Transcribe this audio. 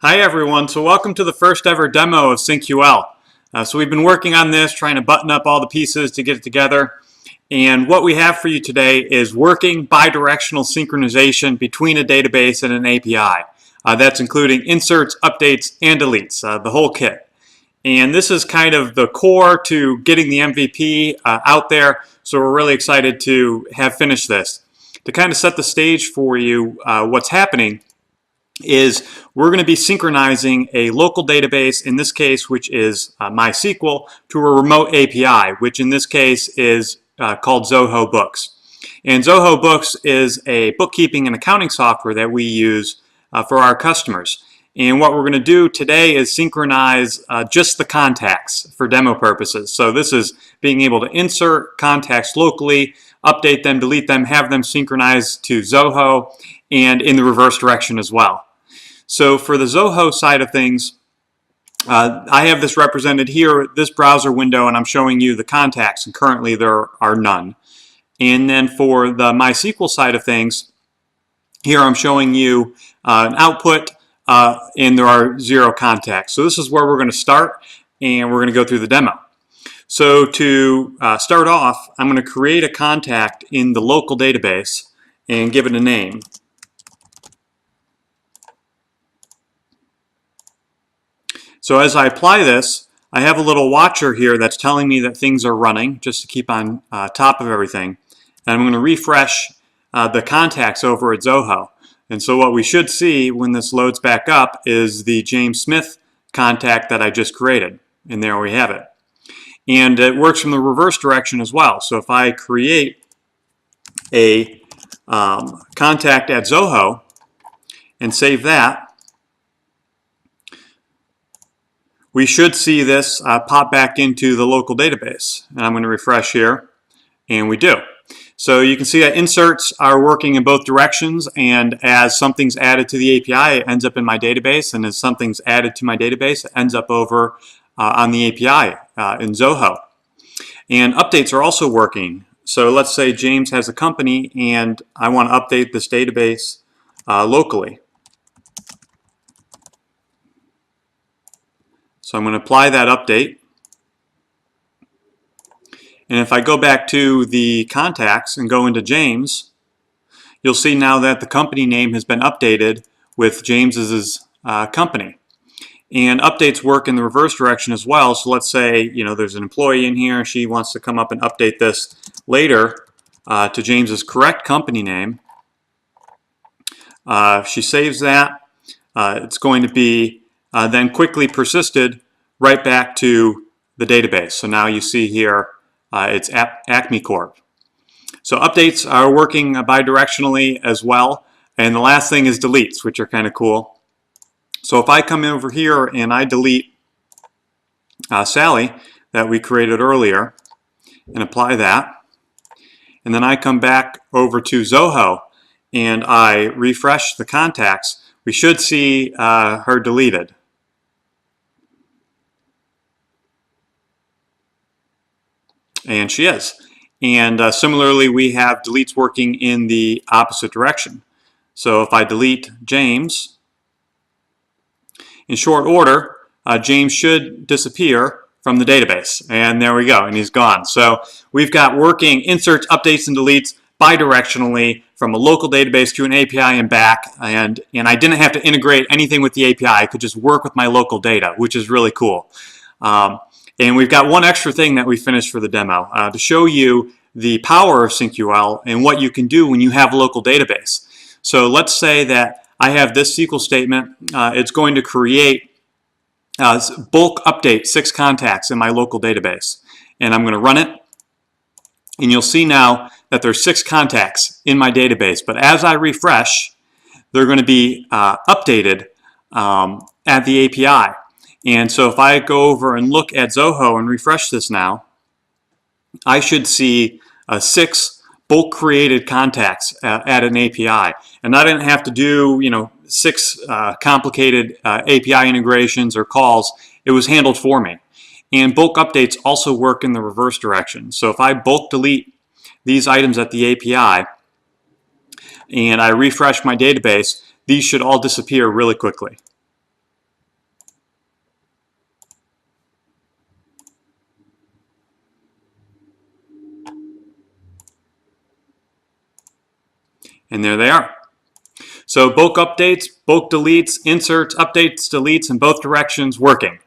Hi everyone, so welcome to the first ever demo of SyncQL. So we've been working on this, trying to button up all the pieces to get it together. And what we have for you today is working bidirectional synchronization between a database and an API. That's including inserts, updates, and deletes, the whole kit. And this is kind of the core to getting the MVP out there, so we're really excited to have finished this. To kind of set the stage for you, what's happening is we're going to be synchronizing a local database, in this case, which is MySQL, to a remote API, which in this case is called Zoho Books. And Zoho Books is a bookkeeping and accounting software that we use for our customers. And what we're going to do today is synchronize just the contacts for demo purposes. So this is being able to insert contacts locally, update them, delete them, have them synchronized to Zoho, and in the reverse direction as well. So for the Zoho side of things, I have this represented here, this browser window, and I'm showing you the contacts, and currently there are none. And then for the MySQL side of things, here I'm showing you an output, and there are 0 contacts. So this is where we're going to start, and we're going to go through the demo. So to start off, I'm going to create a contact in the local database and give it a name. So as I apply this, I have a little watcher here that's telling me that things are running, just to keep on top of everything. And I'm going to refresh the contacts over at Zoho. And so what we should see when this loads back up is the James Smith contact that I just created. And there we have it. And it works from the reverse direction as well. So if I create a contact at Zoho and save that, we should see this pop back into the local database. And I'm going to refresh here, and we do. So you can see that inserts are working in both directions, and as something's added to the API, it ends up in my database, and as something's added to my database, it ends up over on the API in Zoho. And updates are also working. So let's say James has a company, and I want to update this database locally. So I'm going to apply that update. And if I go back to the contacts and go into James, you'll see now that the company name has been updated with James's company. And updates work in the reverse direction as well. So let's say there's an employee in here. She wants to come up and update this later to James's correct company name. She saves that. It's going to be then quickly persisted right back to the database. So now you see here it's Acme Corp. So updates are working bidirectionally as well. And the last thing is deletes, which are kind of cool. So if I come over here and I delete Sally that we created earlier and apply that, and then I come back over to Zoho and I refresh the contacts, we should see her deleted. And she is. And similarly, we have deletes working in the opposite direction. So if I delete James, in short order, James should disappear from the database. And there we go, and he's gone. So we've got working inserts, updates, and deletes bidirectionally from a local database to an API and back, and I didn't have to integrate anything with the API. I could just work with my local data, which is really cool. And we've got one extra thing that we finished for the demo to show you the power of SyncQL and what you can do when you have a local database. So let's say that I have this SQL statement. It's going to create bulk update 6 contacts in my local database. And I'm going to run it. And you'll see now that there's 6 contacts in my database. But as I refresh, they're going to be updated at the API. And so if I go over and look at Zoho and refresh this now, I should see 6 bulk created contacts at an API. And I didn't have to do 6 complicated API integrations or calls. It was handled for me. And bulk updates also work in the reverse direction. So if I bulk delete these items at the API and I refresh my database, these should all disappear really quickly. And there they are. So bulk updates, bulk deletes, inserts, updates, deletes in both directions working.